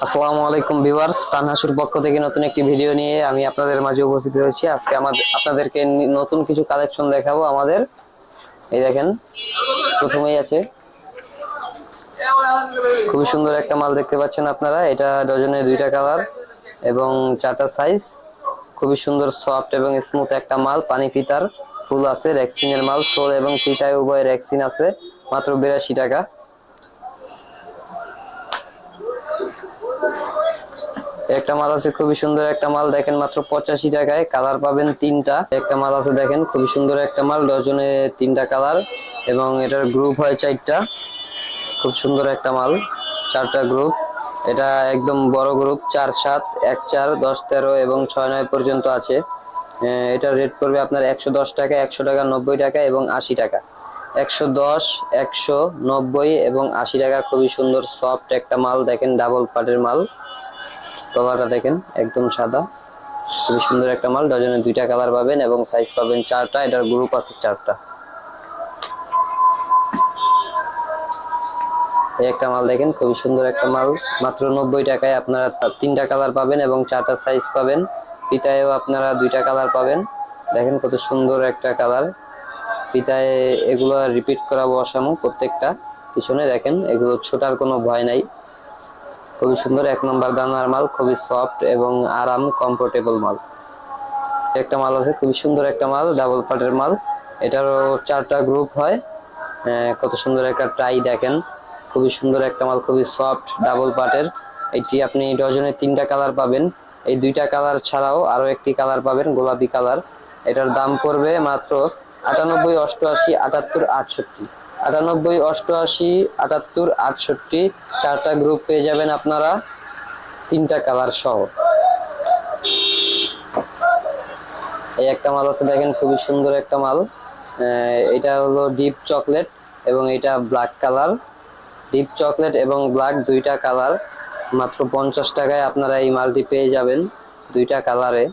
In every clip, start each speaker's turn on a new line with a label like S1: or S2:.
S1: আসসালামু আলাইকুম ভিউয়ার্স, তানহাসুর পক্ষ থেকে নতুন একটি ভিডিও নিয়ে আমি আপনাদের মাঝে উপস্থিত হয়েছি। আজকে আপনাদেরকে নতুন কিছু কালেকশন দেখাবো আমাদের। এই দেখেন, প্রথমেই আছে খুবই সুন্দর একটা মাল দেখতে পাচ্ছেন আপনারা। এটা ডজনে দুইটা কালার এবং চারটা সাইজ। খুবই সুন্দর সফট এবং স্মুথ একটা মাল। পানি ফিতার ফুল আছে, রেক্সিনের মাল। সোল এবং ফিতায় উভয় রেক্সিন আছে, মাত্র 82 টাকা। একটা মাল আছে খুবই সুন্দর একটা মাল, দেখেন মাত্র 85 টাকায়। কালার পাবেন তিনটা। একটা মাল আছে দেখেন, খুবই সুন্দর একটা মাল, ডজনে তিনটা কালার এবং এটার গ্রুপ হয় চারটা। খুব সুন্দর একটা মাল, চারটা গ্রুপ। এটা একদম বড় গ্রুপ, 4, 7, 1, 4, 10, 13 এবং 6, 9 পর্যন্ত আছে। এটার রেট পড়বে আপনার 110 টাকা, 100 টাকা, 90 টাকা এবং 80 টাকা। 110, 190 এবং 80 টাকা। খুবই সুন্দর সফট একটা মাল, দেখেন ডাবল পাটের মাল। তলাটা দেখেন একদম সাদা, খুবই সুন্দর একটা মাল। ডজনে দুইটা কালার পাবেন এবং সাইজ পাবেন চারটা। এটার গ্রুপ আছে চারটা। এই একটা মাল দেখেন, খুবই সুন্দর একটা মাল, মাত্র 90 টাকায় আপনারা তিনটা কালার পাবেন এবং চারটা সাইজ পাবেন। ফিতায়ও আপনারা দুইটা কালার পাবেন। দেখেন কত সুন্দর একটা কালার। ফিতায় এগুলো রিপিট করা বসানো প্রত্যেকটা পিছনে, দেখেন এগুলো ছোটার কোনো ভয় নাই। খুবই সুন্দর, এক নম্বর দানার মাল, খুবই সফট এবং আরাম কমফোর্টেবল মাল। একটা মাল আছে খুবই সুন্দর একটা মাল, ডাবল পাটের মাল। এটারও চারটা গ্রুপ হয়। কত সুন্দর একটা টাই দেখেন, খুবই সুন্দর একটা মাল, খুবই সফট ডাবল পাটের। এটি আপনি ডজনে তিনটা কালার পাবেন। এই দুইটা কালার ছাড়াও আরো একটি কালার পাবেন, গোলাপি কালার। এটার দাম পড়বে মাত্র 98, 88, 78, 68। 98, 88, 78, 68। চারটা গ্রুপ পেয়ে যাবেন আপনারা, তিনটা কালার সহ। এই একটা মাল আছে দেখেন, খুবই সুন্দর একটা মাল। এটা হলো ডিপ চকলেট এবং এটা ব্ল্যাক কালার। ডিপ চকলেট এবং ব্ল্যাক দুইটা কালার, মাত্র 50 টাকায় আপনারা এই মালটি পেয়ে যাবেন। দুইটা কালারে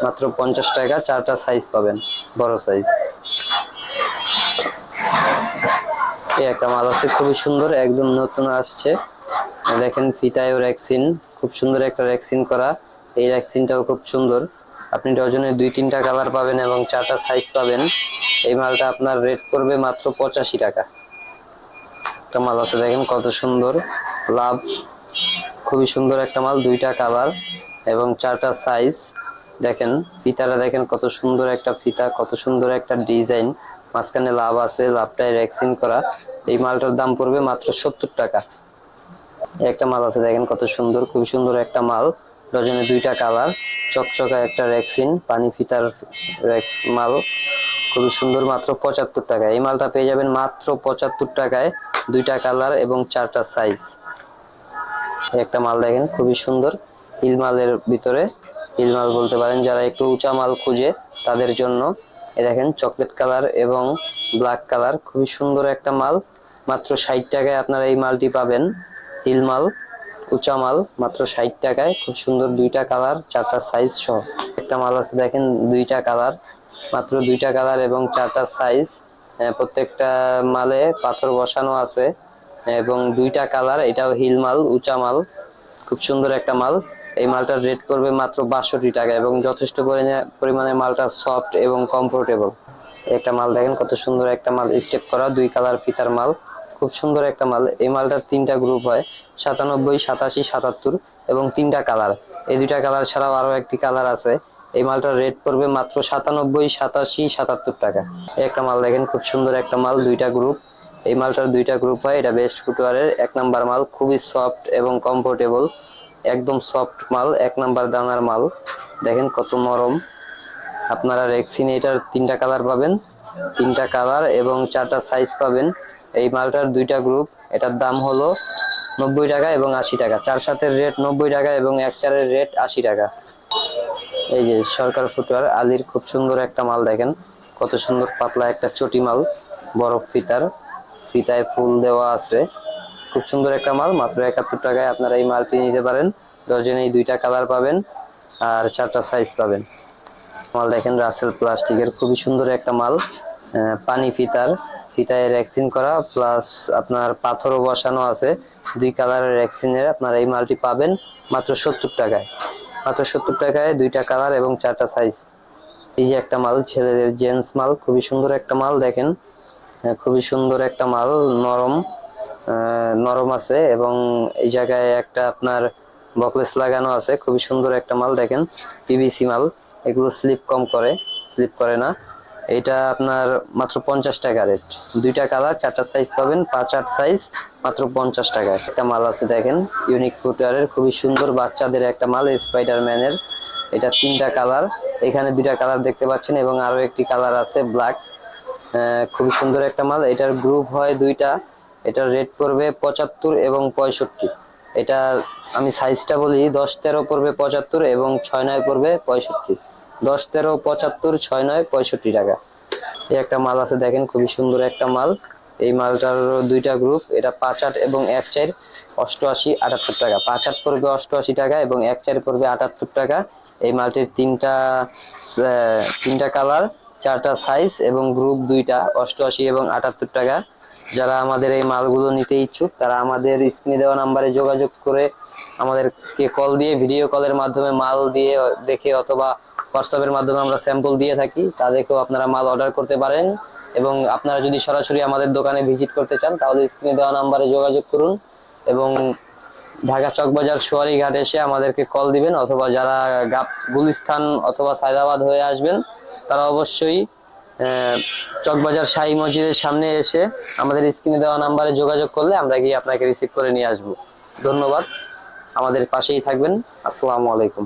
S1: মাত্র 50 টাকা। চারটা সাইজ পাবেন, বড় সাইজ। এই একটা মাল আছে খুবই সুন্দর, একদম নতুন আসছে। দেখেন ফিতায়ও রেক্সিন, খুব সুন্দর একটা রেক্সিন করা। এই রেক্সিনটাও খুব সুন্দর। আপনি ডজনে দুই তিনটা কালার পাবেন এবং চারটা সাইজ পাবেন। এই মালটা আপনার রেট করবে মাত্র 85 টাকা। একটা মাল আছে দেখেন কত সুন্দর, লাভ। খুবই সুন্দর একটা মাল, দুইটা কালার এবং চারটা সাইজ। দেখেন ফিতাটা দেখেন কত সুন্দর একটা ফিতা, কত সুন্দর একটা ডিজাইন। মাঝখানে লাভ আছে, লাভটাই রেক্সিন করা। এই মালটার দাম পড়বে মাত্র 70 টাকা। একটা মাল আছে দেখেন কত সুন্দর, খুবই সুন্দর একটা মাল, ডজনে দুইটা কালার, চকচকা একটা রেক্সিন পানি ফিতার মাল। খুবই সুন্দর, মাত্র 75 টাকা। এই মালটা পেয়ে যাবেন মাত্র 75 টাকায়, দুইটা কালার এবং চারটা সাইজ। একটা মাল দেখেন খুবই সুন্দর, হিল মালের ভিতরে। হিল মাল বলতে পারেন যারা একটু উঁচা মাল খুঁজে তাদের জন্য। এই দেখেন চকলেট কালার এবং ব্ল্যাক কালার, খুবই সুন্দর একটা মাল। মাত্র 60 টাকায় আপনারা এই মালটি পাবেন। হিল মাল, উঁচা মাল, মাত্র 60 টাকায়। খুব সুন্দর, দুইটা কালার, চারটা সাইজ সহ। একটা মাল আছে দেখেন, দুইটা কালার, মাত্র দুইটা কালার এবং চারটা সাইজ। প্রত্যেকটা মালে পাথর বসানো আছে এবং দুইটা কালার। এটাও হিল মাল, উঁচা মাল, খুব সুন্দর একটা মাল। এই মালটার রেট করবে মাত্র 62 টাকা এবং যথেষ্ট পরিমাণে মালটা সফট এবং কমফোর্টেবল। একটা মাল দেখেন কত সুন্দর একটা মাল, স্টেপ করা, দুই কালার ফিতার মাল, খুব সুন্দর একটা মাল। এই মালটার তিনটা গ্রুপ হয়, 97, 87, 77 এবং তিনটা কালার। এই দুইটা কালার ছাড়াও আরো একটি কালার আছে। এই মালটার রেট পড়বে মাত্র 97, 87, 77 টাকা। একটা মাল দেখেন খুব সুন্দর একটা মাল, দুইটা গ্রুপ। এই মালটার দুইটা গ্রুপ হয়। এটা বেস্ট ফুটওয়ারের এক নাম্বার মাল, খুবই সফট এবং কমফোর্টেবল, একদম সফট মাল, এক নাম্বার দানার মাল। দেখেন কত নরম। আপনারা রেক্সিন এটার তিনটা কালার পাবেন, তিনটা কালার এবং চারটা সাইজ পাবেন। এই মালটার দুইটা গ্রুপ। এটার দাম হলো 90 টাকা এবং 80 টাকা। 4/7 রেট 90 টাকা এবং 1/4 রেট 80 টাকা। এই যে সরকার ফুটওয়ার আলীর, খুব সুন্দর একটা মাল দেখেন, কত সুন্দর পাতলা একটা চটি মাল, বরফ ফিতার, ফিতায় ফুল দেওয়া আছে। খুব সুন্দর একটা মাল, মাত্র 71 টাকায় আপনারা এই মালটি নিতে পারেন। ডজনেই দুইটা কালার পাবেন আর চারটা সাইজ পাবেন। মাল দেখেন রাসেল প্লাস্টিকের, খুবই সুন্দর একটা মাল। পানি ফিতার, ফিতায় রেক্সিন করা প্লাস আপনার পাথরও বসানো আছে। দুই কালারের রেক্সিনের আপনার এই মালটি পাবেন মাত্র 70 টাকায়। মাত্র 70 টাকায় দুইটা কালার এবং চারটা সাইজ। এই যে একটা মাল, ছেলেদের জেন্টস মাল, খুবই সুন্দর একটা মাল দেখেন। খুবই সুন্দর একটা মাল, নরম নরম আছে এবং এই জায়গায় একটা আপনার বকলেস লাগানো আছে। খুবই সুন্দর একটা মাল দেখেন, পিভিসি মাল। এগুলো স্লিপ কম করে, স্লিপ করে না। এটা আপনার মাত্র 50 টাকা রেট। দুইটা কালার চারটা সাইজ পাবেন, 5-8 সাইজ, মাত্র 50 টাকায়। একটা মাল আছে দেখেন, ইউনিক ফুটওয়্যারের, খুবই সুন্দর বাচ্চাদের একটা মাল, স্পাইডারম্যানের। এটা তিনটা কালার, এখানে দুইটা কালার দেখতে পাচ্ছেন এবং আরো একটি কালার আছে ব্ল্যাক। খুবই সুন্দর একটা মাল। এটার গ্রুপ হয় দুইটা। এটার রেট পড়বে 75 এবং 65। এটা আমি সাইজটা বলি, 10-13 পড়বে 75 এবং 6-9 পড়বে 65। 10-13, 75, 6-9, 65 টাকা। এই একটা মাল আছে দেখেন, খুবই সুন্দর একটা মাল। এই মালটার দুইটা গ্রুপ, এটা 5-8 এবং 1-4, 88, 78 টাকা। 5-8 পড়বে 88 টাকা এবং 1-4 পড়বে 78 টাকা। এই মালটির তিনটা কালার, চারটা সাইজ এবং গ্রুপ দুইটা, 88 এবং 78 টাকা। যারা আমাদের এই মালগুলো নিতে ইচ্ছুক তারা আমাদের স্ক্রিনে দেওয়া নাম্বারে যোগাযোগ করে আমাদেরকে কল দিয়ে, ভিডিও কলের মাধ্যমে মাল দিয়ে দেখে, অথবা হোয়াটসঅ্যাপের মাধ্যমে আমরা স্যাম্পল দিয়ে থাকি, তাদেরকেও আপনারা মাল অর্ডার করতে পারেন। এবং আপনারা যদি সরাসরি আমাদের দোকানে ভিজিট করতে চান তাহলে স্ক্রিনে দেওয়া নাম্বারে যোগাযোগ করুন এবং ঢাকা চকবাজার সোয়ারী ঘাট এসে আমাদেরকে কল দিবেন, অথবা যারা গুলিস্তান অথবা সায়দাবাদ হয়ে আসবেন তারা অবশ্যই চকবাজার শাহী মসজিদের সামনে এসে আমাদের স্ক্রিনে দেওয়া নাম্বারে যোগাযোগ করলে আমরা গিয়ে আপনাকে রিসিভ করে নিয়ে আসবো। ধন্যবাদ, আমাদের পাশেই থাকবেন। আসসালামু আলাইকুম।